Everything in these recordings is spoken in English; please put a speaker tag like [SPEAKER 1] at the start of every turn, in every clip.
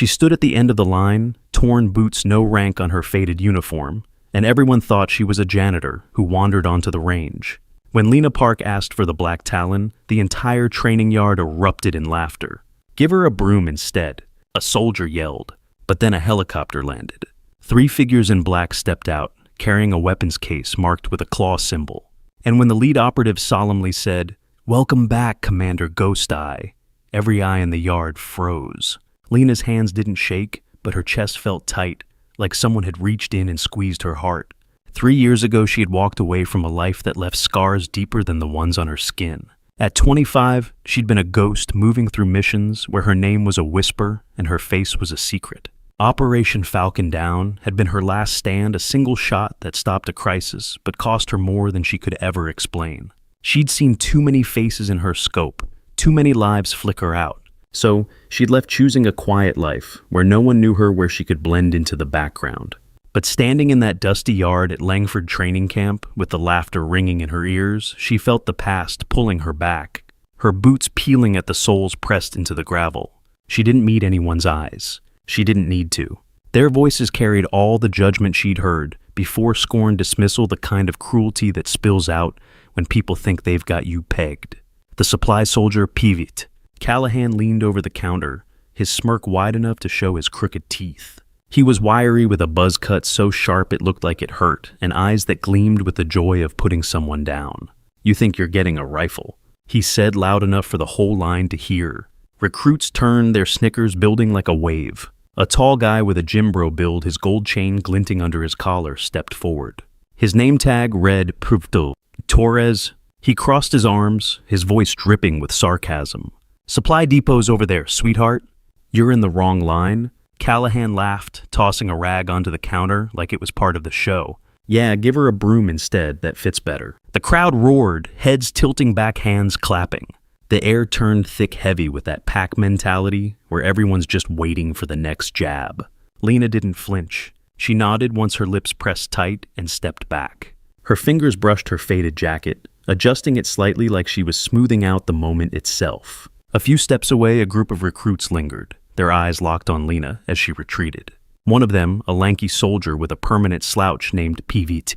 [SPEAKER 1] She stood at the end of the line, torn boots no rank on her faded uniform, and everyone thought she was a janitor who wandered onto the range. When Lena Park asked for the black Talon, the entire training yard erupted in laughter. "Give her a broom instead," a soldier yelled, but then a helicopter landed. 3 figures in black stepped out, carrying a weapons case marked with a claw symbol. And when the lead operative solemnly said, "Welcome back, Commander Ghost Eye," every eye in the yard froze. Lena's hands didn't shake, but her chest felt tight, like someone had reached in and squeezed her heart. 3 years ago, she had walked away from a life that left scars deeper than the ones on her skin. At 25, she'd been a ghost moving through missions where her name was a whisper and her face was a secret. Operation Falcon Down had been her last stand, a single shot that stopped a crisis but cost her more than she could ever explain. She'd seen too many faces in her scope, too many lives flicker out. So she'd left choosing a quiet life where no one knew her, where she could blend into the background. But standing in that dusty yard at Langford training camp with the laughter ringing in her ears, she felt the past pulling her back, her boots peeling at the soles pressed into the gravel. She didn't meet anyone's eyes. She didn't need to. Their voices carried all the judgment she'd heard before, scorn, dismissal, the kind of cruelty that spills out when people think they've got you pegged. The supply soldier Pivot. Callahan leaned over the counter, his smirk wide enough to show his crooked teeth. He was wiry with a buzz cut so sharp it looked like it hurt, and eyes that gleamed with the joy of putting someone down. "You think you're getting a rifle," he said loud enough for the whole line to hear. Recruits turned, their snickers building like a wave. A tall guy with a gym bro build, his gold chain glinting under his collar, stepped forward. His name tag read Pruvto Torres. He crossed his arms, his voice dripping with sarcasm. "Supply depot's over there, sweetheart." "You're in the wrong line." Callahan laughed, tossing a rag onto the counter like it was part of the show. "Yeah, give her a broom instead, that fits better." The crowd roared, heads tilting back, hands clapping. The air turned thick heavy with that pack mentality where everyone's just waiting for the next jab. Lena didn't flinch. She nodded once her lips pressed tight and stepped back. Her fingers brushed her faded jacket, adjusting it slightly like she was smoothing out the moment itself. A few steps away, a group of recruits lingered, their eyes locked on Lena as she retreated. One of them, a lanky soldier with a permanent slouch named Pivit.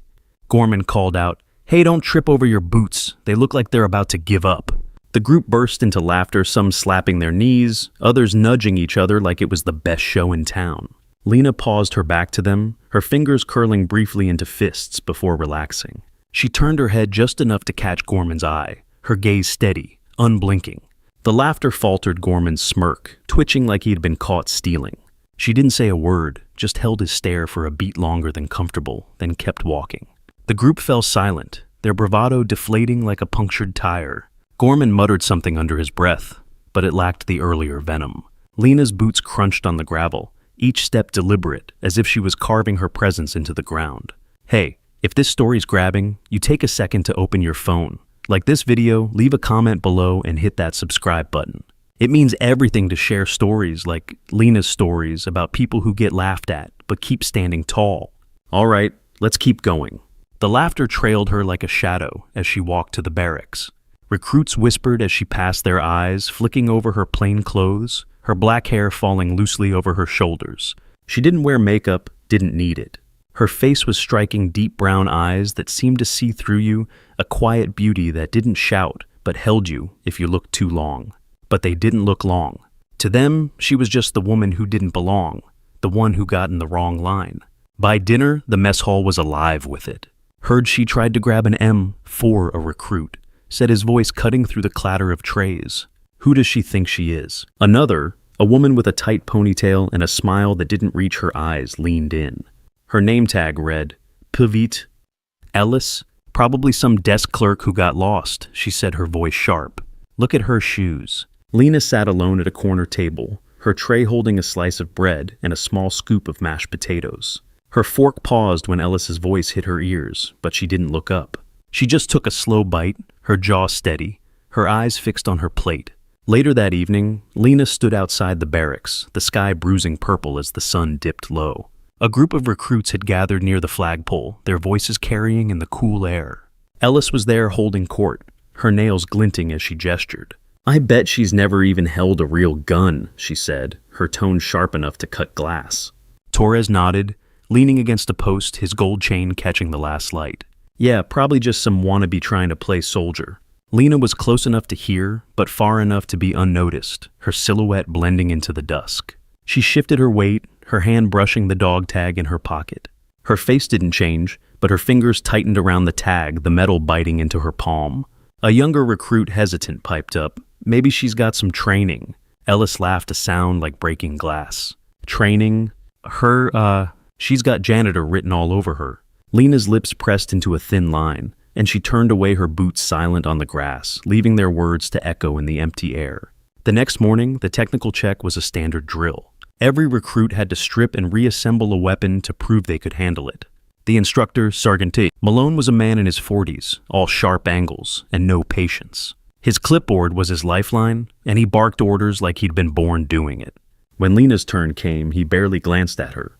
[SPEAKER 1] Gorman called out, "Hey, don't trip over your boots. They look like they're about to give up." The group burst into laughter, some slapping their knees, others nudging each other like it was the best show in town. Lena paused her back to them, her fingers curling briefly into fists before relaxing. She turned her head just enough to catch Gorman's eye, her gaze steady, unblinking. The laughter faltered Gorman's smirk, twitching like he'd been caught stealing. She didn't say a word, just held his stare for a beat longer than comfortable, then kept walking. The group fell silent, their bravado deflating like a punctured tire. Gorman muttered something under his breath, but it lacked the earlier venom. Lena's boots crunched on the gravel, each step deliberate, as if she was carving her presence into the ground. "Hey, if this story's grabbing, you take a second to open your phone. Like this video, leave a comment below and hit that subscribe button. It means everything to share stories like Lena's stories about people who get laughed at but keep standing tall. All right, let's keep going." The laughter trailed her like a shadow as she walked to the barracks. Recruits whispered as she passed their eyes, flicking over her plain clothes, her black hair falling loosely over her shoulders. She didn't wear makeup, didn't need it. Her face was striking deep brown eyes that seemed to see through you, a quiet beauty that didn't shout but held you if you looked too long. But they didn't look long. To them, she was just the woman who didn't belong, the one who got in the wrong line. By dinner, the mess hall was alive with it. Heard she tried to grab an M for a recruit, said his voice cutting through the clatter of trays. Who does she think she is? Another, a woman with a tight ponytail and a smile that didn't reach her eyes, leaned in. Her name tag read, Pivit Ellis, probably some desk clerk who got lost, she said, her voice sharp. Look at her shoes. Lena sat alone at a corner table, her tray holding a slice of bread and a small scoop of mashed potatoes. Her fork paused when Ellis's voice hit her ears, but she didn't look up. She just took a slow bite, her jaw steady, her eyes fixed on her plate. Later that evening, Lena stood outside the barracks, the sky bruising purple as the sun dipped low. A group of recruits had gathered near the flagpole, their voices carrying in the cool air. Ellis was there holding court, her nails glinting as she gestured. I bet she's never even held a real gun, she said, her tone sharp enough to cut glass. Torres nodded, leaning against a post, his gold chain catching the last light. Yeah, probably just some wannabe trying to play soldier. Lena was close enough to hear, but far enough to be unnoticed, her silhouette blending into the dusk. She shifted her weight, her hand brushing the dog tag in her pocket. Her face didn't change, but her fingers tightened around the tag, the metal biting into her palm. A younger recruit hesitant piped up. Maybe she's got some training. Ellis laughed, a sound like breaking glass. Training? She's got janitor written all over her. Lena's lips pressed into a thin line, and she turned away, her boots silent on the grass, leaving their words to echo in the empty air. The next morning, the technical check was a standard drill. Every recruit had to strip and reassemble a weapon to prove they could handle it. The instructor, Sergeant T. Malone, was a man in his 40s, all sharp angles and no patience. His clipboard was his lifeline, and he barked orders like he'd been born doing it. When Lena's turn came, he barely glanced at her.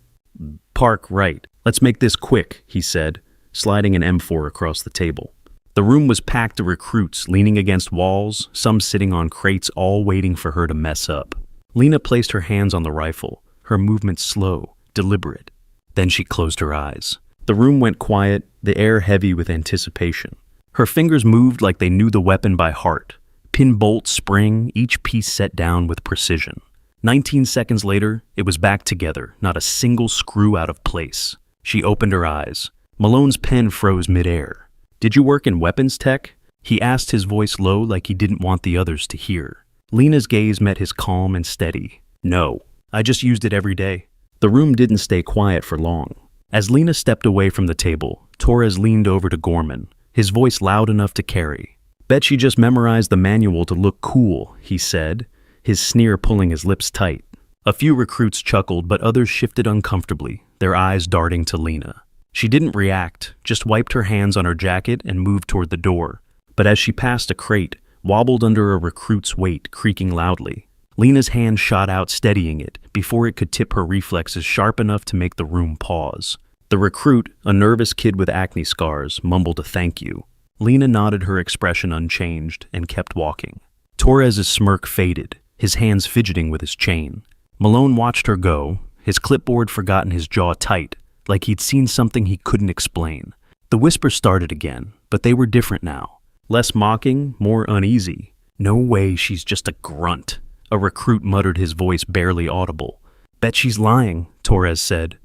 [SPEAKER 1] "Park right. Let's make this quick," he said, sliding an M4 across the table. The room was packed to recruits, leaning against walls, some sitting on crates, all waiting for her to mess up. Lena placed her hands on the rifle, her movements slow, deliberate. Then she closed her eyes. The room went quiet, the air heavy with anticipation. Her fingers moved like they knew the weapon by heart. Pin, bolt, spring, each piece set down with precision. 19 seconds later, it was back together, not a single screw out of place. She opened her eyes. Malone's pen froze midair. "Did you work in weapons tech?" He asked, his voice low like he didn't want the others to hear. Lena's gaze met his calm and steady. "No, I just used it every day." The room didn't stay quiet for long. As Lena stepped away from the table, Torres leaned over to Gorman, his voice loud enough to carry. "Bet she just memorized the manual to look cool," he said, his sneer pulling his lips tight. A few recruits chuckled, but others shifted uncomfortably, their eyes darting to Lena. She didn't react, just wiped her hands on her jacket and moved toward the door. But as she passed a crate, wobbled under a recruit's weight, creaking loudly. Lena's hand shot out, steadying it, before it could tip, her reflexes sharp enough to make the room pause. The recruit, a nervous kid with acne scars, mumbled a thank you. Lena nodded, her expression unchanged, and kept walking. Torres's smirk faded, his hands fidgeting with his chain. Malone watched her go, his clipboard forgotten, his jaw tight, like he'd seen something he couldn't explain. The whispers started again, but they were different now. Less mocking, more uneasy. "No way, she's just a grunt," a recruit muttered, his voice barely audible. "Bet she's lying," Torres said,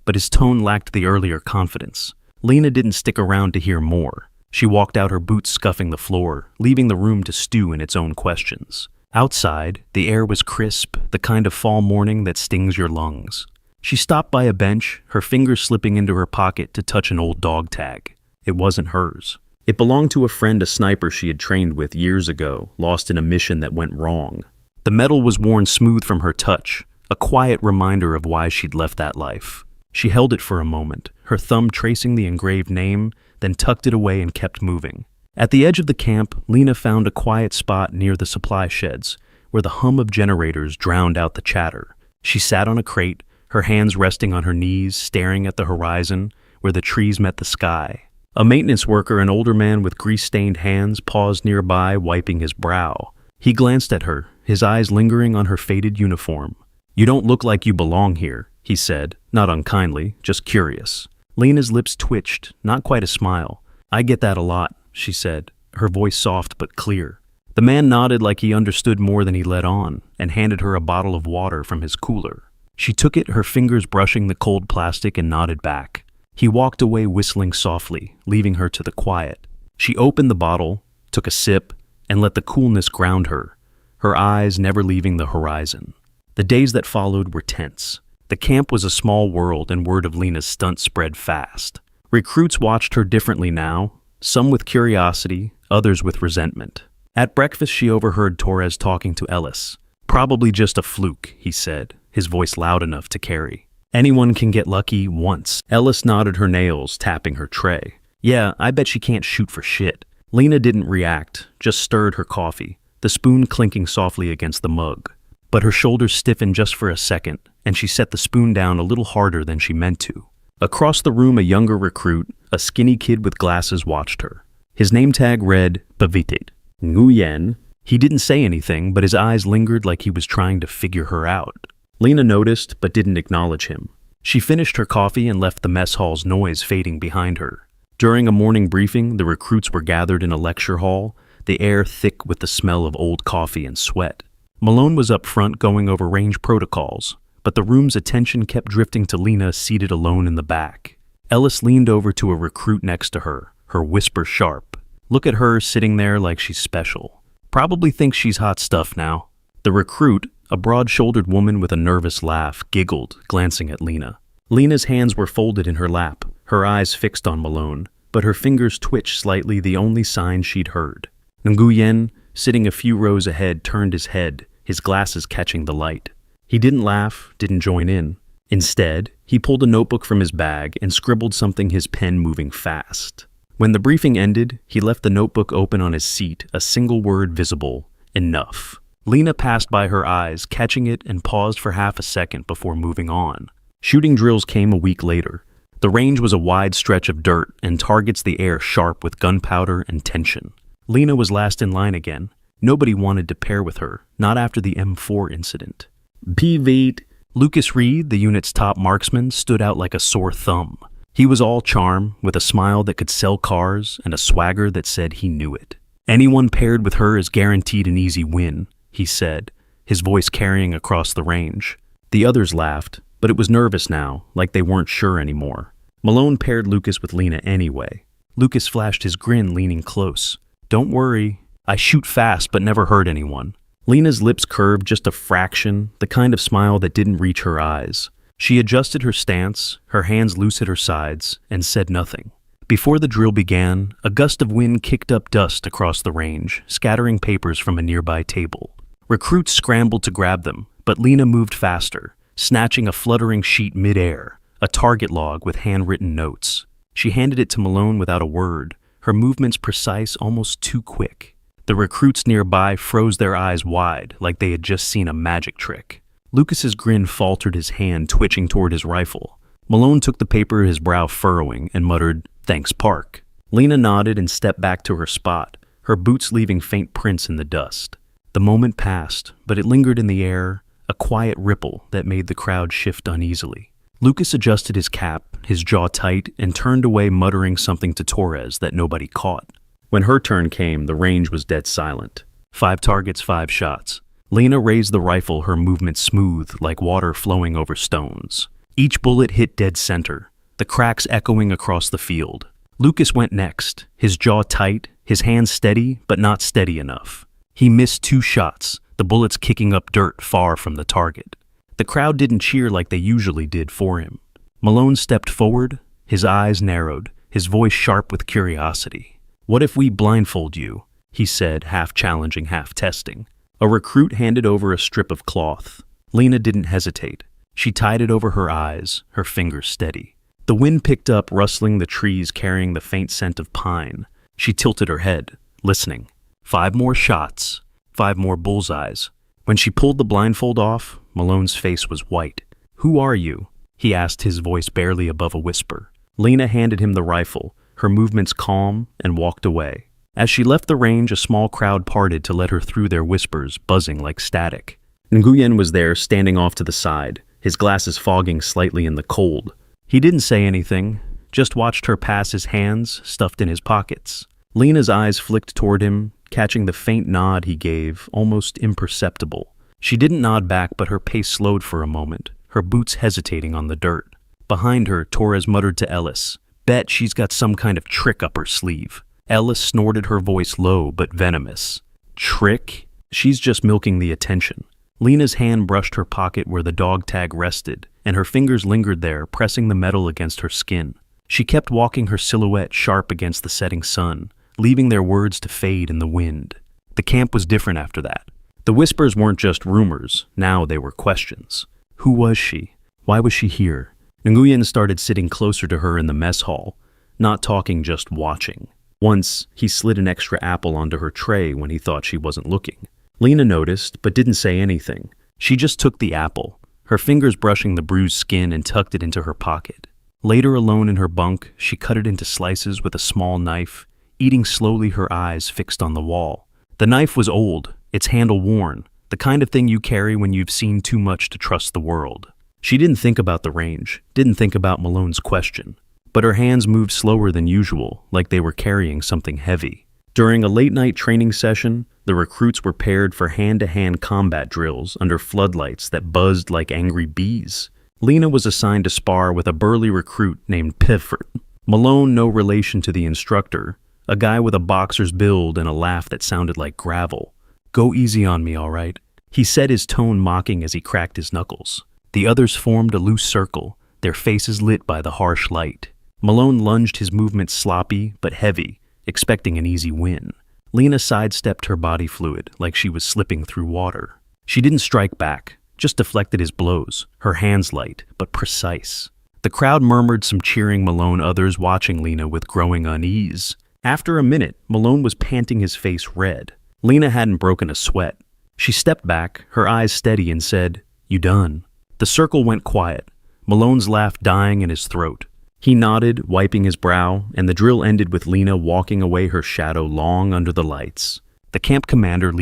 [SPEAKER 1] but his tone lacked the earlier confidence. Lena didn't stick around to hear more. She walked out, her boots scuffing the floor, leaving the room to stew in its own questions. Outside, the air was crisp, the kind of fall morning that stings your lungs. She stopped by a bench, her fingers slipping into her pocket to touch an old dog tag. It wasn't hers. It belonged to a friend, a sniper she had trained with years ago, lost in a mission that went wrong. The metal was worn smooth from her touch, a quiet reminder of why she'd left that life. She held it for a moment, her thumb tracing the engraved name, then tucked it away and kept moving. At the edge of the camp, Lena found a quiet spot near the supply sheds, where the hum of generators drowned out the chatter. She sat on a crate, her hands resting on her knees, staring at the horizon, where the trees met the sky. A maintenance worker, an older man with grease-stained hands, paused nearby, wiping his brow. He glanced at her, his eyes lingering on her faded uniform. "You don't look like you belong here," he said, not unkindly, just curious. Lena's lips twitched, not quite a smile. "I get that a lot," she said, her voice soft but clear. The man nodded like he understood more than he let on, and handed her a bottle of water from his cooler. She took it, her fingers brushing the cold plastic, and nodded back. He walked away, whistling softly, leaving her to the quiet. She opened the bottle, took a sip, and let the coolness ground her, her eyes never leaving the horizon. The days that followed were tense. The camp was a small world, and word of Lena's stunt spread fast. Recruits watched her differently now, some with curiosity, others with resentment. At breakfast, she overheard Torres talking to Ellis. "Probably just a fluke," he said, his voice loud enough to carry. "Anyone can get lucky once." Ellis nodded, her nails tapping her tray. "Yeah, I bet she can't shoot for shit." Lena didn't react, just stirred her coffee, the spoon clinking softly against the mug. But her shoulders stiffened just for a second, and she set the spoon down a little harder than she meant to. Across the room, a younger recruit, a skinny kid with glasses, watched her. His name tag read Pavitit, Nguyen, He didn't say anything, but his eyes lingered like he was trying to figure her out. Lena noticed, but didn't acknowledge him. She finished her coffee and left the mess hall's noise fading behind her. During a morning briefing, the recruits were gathered in a lecture hall, the air thick with the smell of old coffee and sweat. Malone was up front going over range protocols, but the room's attention kept drifting to Lena seated alone in the back. Ellis leaned over to a recruit next to her, her whisper sharp. Look at her sitting there like she's special. Probably thinks she's hot stuff now. The recruit, a broad-shouldered woman with a nervous laugh, giggled, glancing at Lena. Lena's hands were folded in her lap, her eyes fixed on Malone, but her fingers twitched slightly, the only sign she'd heard. Nguyen, sitting a few rows ahead, turned his head, his glasses catching the light. He didn't laugh, didn't join in. Instead, he pulled a notebook from his bag and scribbled something, his pen moving fast. When the briefing ended, he left the notebook open on his seat, a single word visible: enough. Lena passed by her eyes, catching it, and paused for half a second before moving on. Shooting drills came a week later. The range was a wide stretch of dirt and targets the air sharp with gunpowder and tension. Lena was last in line again. Nobody wanted to pair with her, not after the M4 incident. Pivot. Lucas Reed, the unit's top marksman, stood out like a sore thumb. He was all charm, with a smile that could sell cars and a swagger that said he knew it. Anyone paired with her is guaranteed an easy win, he said, his voice carrying across the range. The others laughed, but it was nervous now, like they weren't sure anymore. Malone paired Lucas with Lena anyway. Lucas flashed his grin, leaning close. Don't worry, I shoot fast but never hurt anyone. Lena's lips curved just a fraction, the kind of smile that didn't reach her eyes. She adjusted her stance, her hands loose at her sides, and said nothing. Before the drill began, a gust of wind kicked up dust across the range, scattering papers from a nearby table. Recruits scrambled to grab them, but Lena moved faster, snatching a fluttering sheet mid-air, a target log with handwritten notes. She handed it to Malone without a word, her movements precise, almost too quick. The recruits nearby froze their eyes wide, like they had just seen a magic trick. Lucas's grin faltered, his hand twitching toward his rifle. Malone took the paper, his brow furrowing, and muttered, "Thanks, Park." Lena nodded and stepped back to her spot, her boots leaving faint prints in the dust. The moment passed, but it lingered in the air, a quiet ripple that made the crowd shift uneasily. Lucas adjusted his cap, his jaw tight, and turned away, muttering something to Torres that nobody caught. When her turn came, the range was dead silent. 5 targets, 5 shots. Lena raised the rifle, her movement smooth, like water flowing over stones. Each bullet hit dead center, the cracks echoing across the field. Lucas went next, his jaw tight, his hands steady, but not steady enough. He missed 2 shots, the bullets kicking up dirt far from the target. The crowd didn't cheer like they usually did for him. Malone stepped forward, his eyes narrowed, his voice sharp with curiosity. "What if we blindfold you?" he said, half challenging, half testing. A recruit handed over a strip of cloth. Lena didn't hesitate. She tied it over her eyes, her fingers steady. The wind picked up, rustling the trees, carrying the faint scent of pine. She tilted her head, listening. 5 more shots, 5 more bullseyes. When she pulled the blindfold off, Malone's face was white. "Who are you?" he asked, his voice barely above a whisper. Lena handed him the rifle, her movements calm, and walked away. As she left the range, a small crowd parted to let her through, their whispers buzzing like static. Nguyen was there, standing off to the side, his glasses fogging slightly in the cold. He didn't say anything, just watched her pass, his hands stuffed in his pockets. Lena's eyes flicked toward him, catching the faint nod he gave, almost imperceptible. She didn't nod back, but her pace slowed for a moment, her boots hesitating on the dirt. Behind her, Torres muttered to Ellis, "Bet she's got some kind of trick up her sleeve." Ellis snorted, her voice low but venomous. "Trick? She's just milking the attention." Lena's hand brushed her pocket where the dog tag rested, and her fingers lingered there, pressing the metal against her skin. She kept walking, her silhouette sharp against the setting sun, leaving their words to fade in the wind. The camp was different after that. The whispers weren't just rumors, now they were questions. Who was she? Why was she here? Nguyen started sitting closer to her in the mess hall, not talking, just watching. Once, he slid an extra apple onto her tray when he thought she wasn't looking. Lena noticed, but didn't say anything. She just took the apple, her fingers brushing the bruised skin, and tucked it into her pocket. Later, alone in her bunk, she cut it into slices with a small knife, eating slowly, her eyes fixed on the wall. The knife was old, its handle worn, the kind of thing you carry when you've seen too much to trust the world. She didn't think about the range, didn't think about Malone's question, but her hands moved slower than usual, like they were carrying something heavy. During a late-night training session, the recruits were paired for hand-to-hand combat drills under floodlights that buzzed like angry bees. Lena was assigned to spar with a burly recruit named Pifford. Malone, no relation to the instructor, a guy with a boxer's build and a laugh that sounded like gravel. "Go easy on me, all right?" He said, his tone mocking as he cracked his knuckles. The others formed a loose circle, their faces lit by the harsh light. Malone lunged, his movements sloppy but heavy, expecting an easy win. Lena sidestepped her body fluid like she was slipping through water. She didn't strike back, just deflected his blows, her hands light but precise. The crowd murmured some cheering Malone, others watching Lena with growing unease. After a minute, Malone was panting, his face red. Lena hadn't broken a sweat. She stepped back, her eyes steady, and said, "You done?" The circle went quiet, Malone's laugh dying in his throat. He nodded, wiping his brow, and the drill ended with Lena walking away, her shadow long under the lights. The camp commander,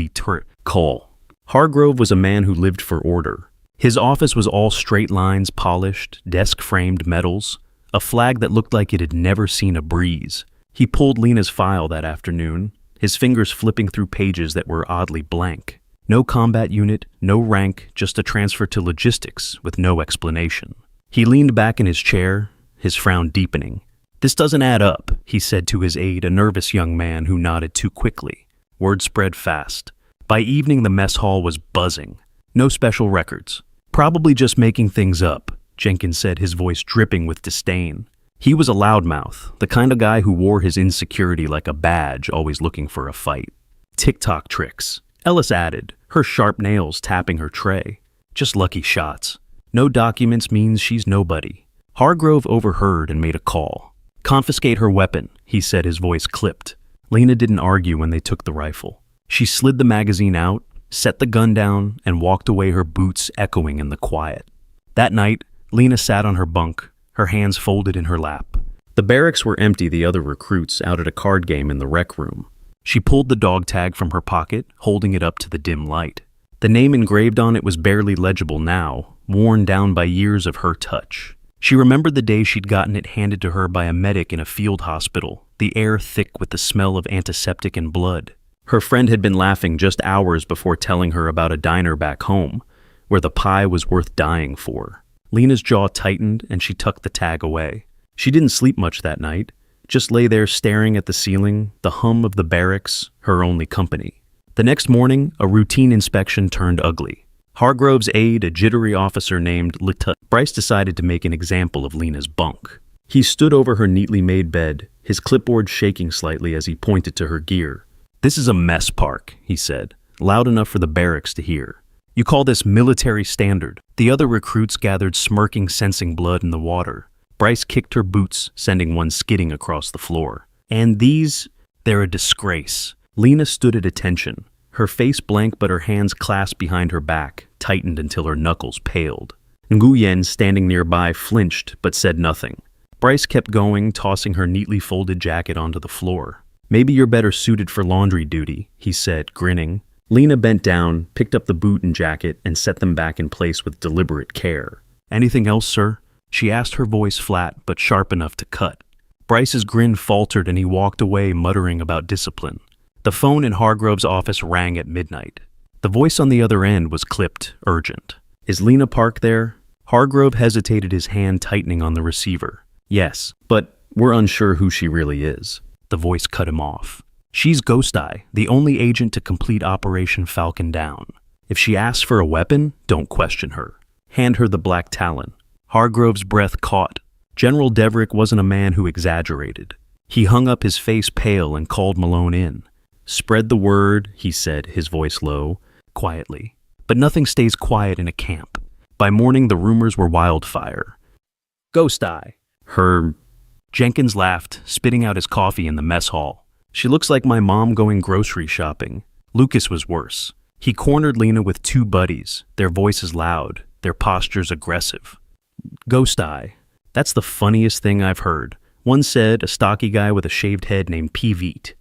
[SPEAKER 1] Cole. Hargrove was a man who lived for order. His office was all straight lines, polished, desk-framed metals, a flag that looked like it had never seen a breeze. He pulled Lena's file that afternoon, his fingers flipping through pages that were oddly blank. No combat unit, no rank, just a transfer to logistics with no explanation. He leaned back in his chair, his frown deepening. "This doesn't add up," he said to his aide, a nervous young man who nodded too quickly. Word spread fast. By evening, the mess hall was buzzing. No special records. "Probably just making things up," Jenkins said, his voice dripping with disdain. He was a loudmouth, the kind of guy who wore his insecurity like a badge, always looking for a fight. "Tick-tock tricks," Ellis added, her sharp nails tapping her tray. "Just lucky shots. No documents means she's nobody." Hargrove overheard and made a call. "Confiscate her weapon," he said, his voice clipped. Lena didn't argue when they took the rifle. She slid the magazine out, set the gun down, and walked away, her boots echoing in the quiet. That night, Lena sat on her bunk, her hands folded in her lap. The barracks were empty, the other recruits out at a card game in the rec room. She pulled the dog tag from her pocket, holding it up to the dim light. The name engraved on it was barely legible now, worn down by years of her touch. She remembered the day she'd gotten it handed to her by a medic in a field hospital, the air thick with the smell of antiseptic and blood. Her friend had been laughing just hours before telling her about a diner back home, where the pie was worth dying for. Lena's jaw tightened and she tucked the tag away. She didn't sleep much that night, just lay there staring at the ceiling, the hum of the barracks, her only company. The next morning, a routine inspection turned ugly. Hargrove's aide, a jittery officer named Bryce, decided to make an example of Lena's bunk. He stood over her neatly made bed, his clipboard shaking slightly as he pointed to her gear. "This is a mess park," he said, loud enough for the barracks to hear. "You call this military standard?" The other recruits gathered, smirking, sensing blood in the water. Bryce kicked her boots, sending one skidding across the floor. "And these? They're a disgrace." Lena stood at attention, her face blank but her hands clasped behind her back, tightened until her knuckles paled. Nguyen, standing nearby, flinched but said nothing. Bryce kept going, tossing her neatly folded jacket onto the floor. "Maybe you're better suited for laundry duty," he said, grinning. Lena bent down, picked up the boot and jacket, and set them back in place with deliberate care. "Anything else, sir?" she asked, her voice flat but sharp enough to cut. Bryce's grin faltered and he walked away, muttering about discipline. The phone in Hargrove's office rang at midnight. The voice on the other end was clipped, urgent. "Is Lena Park there?" Hargrove hesitated, his hand tightening on the receiver. "Yes, but we're unsure who she really is." The voice cut him off. "She's Ghost Eye, the only agent to complete Operation Falcon Down. If she asks for a weapon, don't question her. Hand her the black Talon." Hargrove's breath caught. General Deverick wasn't a man who exaggerated. He hung up, his face pale, and called Malone in. "Spread the word," he said, his voice low, quietly. But nothing stays quiet in a camp. By morning, the rumors were wildfire. "Ghost Eye." Her... Jenkins laughed, spitting out his coffee in the mess hall. "She looks like my mom going grocery shopping." Lucas was worse. He cornered Lena with two buddies, their voices loud, their postures aggressive. "Ghost Eye. That's the funniest thing I've heard." One said, a stocky guy with a shaved head named P. Veet.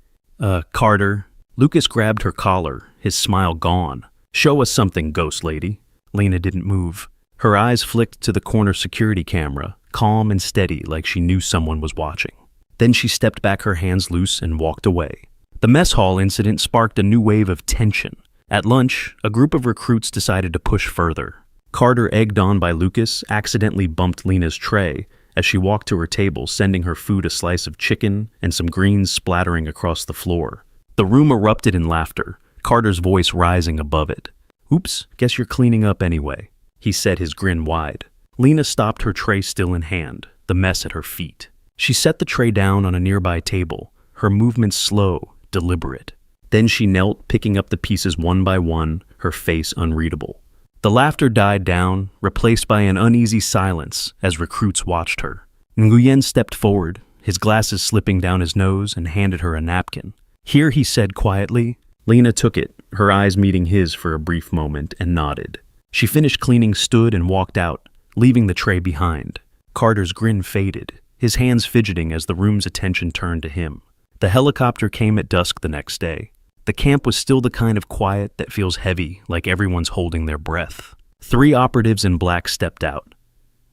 [SPEAKER 1] Carter," Lucas grabbed her collar, his smile gone. "Show us something, ghost lady." Lena didn't move. Her eyes flicked to the corner security camera, calm and steady like she knew someone was watching. Then she stepped back, her hands loose, and walked away. The mess hall incident sparked a new wave of tension. At lunch, a group of recruits decided to push further. Carter, egged on by Lucas, accidentally bumped Lena's tray as she walked to her table, sending her food a slice of chicken and some greens splattering across the floor. The room erupted in laughter, Carter's voice rising above it. "Oops, guess you're cleaning up anyway," he said, his grin wide. Lena stopped, her tray still in hand, the mess at her feet. She set the tray down on a nearby table, her movements slow, deliberate. Then she knelt, picking up the pieces one by one, her face unreadable. The laughter died down, replaced by an uneasy silence as recruits watched her. Nguyen stepped forward, his glasses slipping down his nose, and handed her a napkin. "Here," he said quietly. Lena took it, her eyes meeting his for a brief moment, and nodded. She finished cleaning, stood, and walked out, leaving the tray behind. Carter's grin faded, his hands fidgeting as the room's attention turned to him. The helicopter came at dusk the next day. The camp was still the kind of quiet that feels heavy, like everyone's holding their breath. 3 operatives in black stepped out.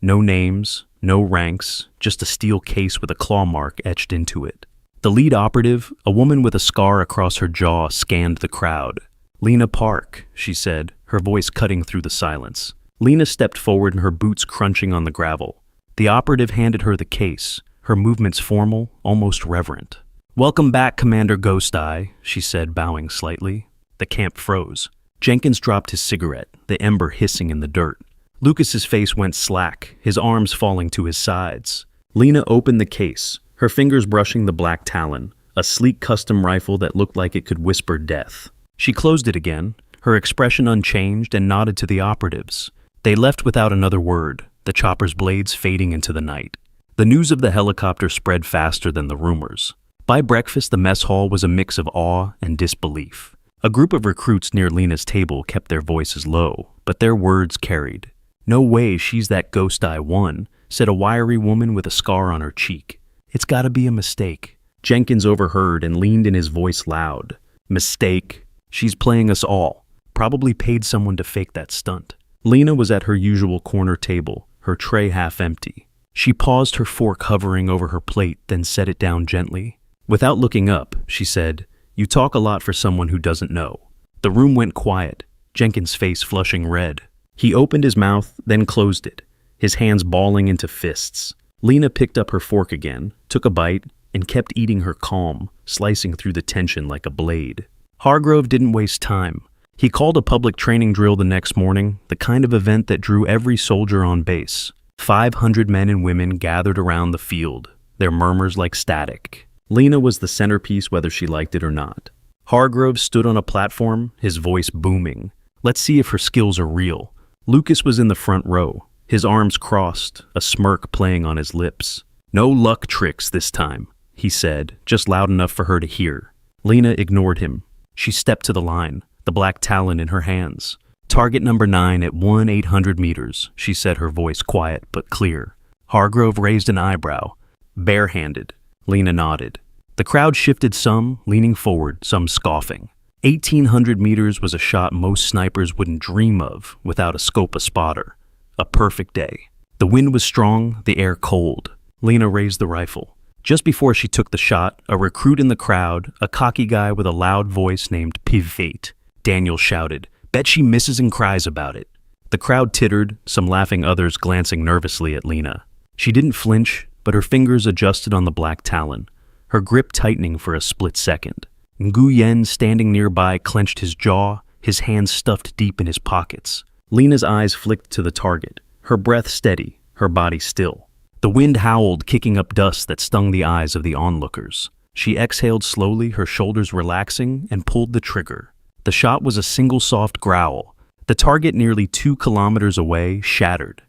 [SPEAKER 1] No names, no ranks, just a steel case with a claw mark etched into it. The lead operative, a woman with a scar across her jaw, scanned the crowd. "Lena Park," she said, her voice cutting through the silence. Lena stepped forward, her boots crunching on the gravel. The operative handed her the case, her movements formal, almost reverent. "Welcome back, Commander Ghost Eye," she said, bowing slightly. The camp froze. Jenkins dropped his cigarette, the ember hissing in the dirt. Lucas's face went slack, his arms falling to his sides. Lena opened the case, her fingers brushing the black Talon, a sleek custom rifle that looked like it could whisper death. She closed it again, her expression unchanged, and nodded to the operatives. They left without another word, the chopper's blades fading into the night. The news of the helicopter spread faster than the rumors. By breakfast, the mess hall was a mix of awe and disbelief. A group of recruits near Lena's table kept their voices low, but their words carried. "No way she's that Ghost Eye one," said a wiry woman with a scar on her cheek. "It's gotta be a mistake." Jenkins overheard and leaned in, his voice loud. "Mistake? She's playing us all. Probably paid someone to fake that stunt." Lena was at her usual corner table, her tray half empty. She paused, her fork hovering over her plate, then set it down gently. Without looking up, she said, "You talk a lot for someone who doesn't know." The room went quiet, Jenkins' face flushing red. He opened his mouth, then closed it, his hands balling into fists. Lena picked up her fork again, took a bite, and kept eating her calm, slicing through the tension like a blade. Hargrove didn't waste time. He called a public training drill the next morning, the kind of event that drew every soldier on base. 500 men and women gathered around the field, their murmurs like static. Lena was the centerpiece, whether she liked it or not. Hargrove stood on a platform, his voice booming. Let's see if her skills are real. Lucas was in the front row, his arms crossed, a smirk playing on his lips. "No luck tricks this time," he said, just loud enough for her to hear. Lena ignored him. She stepped to the line, the black Talon in her hands. "Target number 9 at 1,800 meters, she said, her voice quiet but clear. Hargrove raised an eyebrow. "Barehanded." Lena nodded. The crowd shifted, some leaning forward, some scoffing. 1,800 meters was a shot most snipers wouldn't dream of without a scope, a spotter. A perfect day. The wind was strong, the air cold. Lena raised the rifle. Just before she took the shot, a recruit in the crowd, a cocky guy with a loud voice named Pivate, Daniel shouted, "Bet she misses and cries about it." The crowd tittered, some laughing, others glancing nervously at Lena. She didn't flinch, but her fingers adjusted on the black Talon, her grip tightening for a split second. Nguyen, standing nearby, clenched his jaw, his hands stuffed deep in his pockets. Lena's eyes flicked to the target, her breath steady, her body still. The wind howled, kicking up dust that stung the eyes of the onlookers. She exhaled slowly, her shoulders relaxing, and pulled the trigger. The shot was a single soft growl. The target, nearly 2 kilometers away, shattered.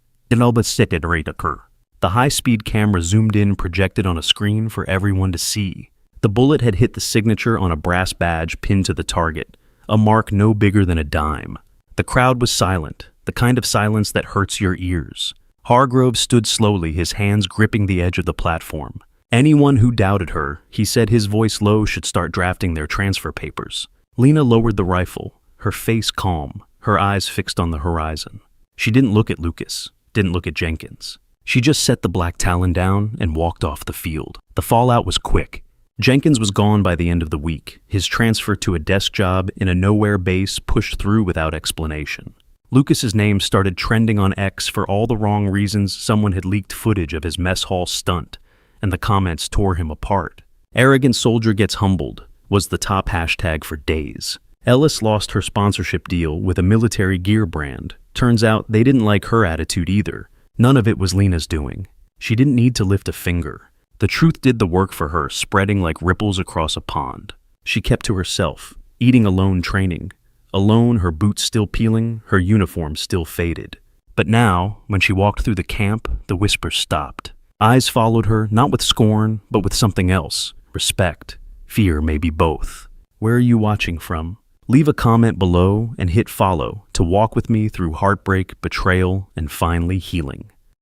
[SPEAKER 1] The high-speed camera zoomed in, projected on a screen for everyone to see. The bullet had hit the signature on a brass badge pinned to the target, a mark no bigger than a dime. The crowd was silent, the kind of silence that hurts your ears. Hargrove stood slowly, his hands gripping the edge of the platform. Anyone who doubted her, he said, his voice low, should start drafting their transfer papers. Lena lowered the rifle, her face calm, her eyes fixed on the horizon. She didn't look at Lucas, didn't look at Jenkins. She just set the Black Talon down and walked off the field. The fallout was quick. Jenkins was gone by the end of the week, his transfer to a desk job in a nowhere base pushed through without explanation. Lucas's name started trending on X for all the wrong reasons. Someone had leaked footage of his mess hall stunt, and the comments tore him apart. "Arrogant soldier gets humbled" was the top hashtag for days. Ellis lost her sponsorship deal with a military gear brand. Turns out they didn't like her attitude either. None of it was Lena's doing. She didn't need to lift a finger. The truth did the work for her, spreading like ripples across a pond. She kept to herself, eating alone, training. Alone, her boots still peeling, her uniform still faded. But now, when she walked through the camp, the whispers stopped. Eyes followed her, not with scorn, but with something else. Respect. Fear, maybe both. Where are you watching from? Leave a comment below and hit follow to walk with me through heartbreak, betrayal, and finally healing.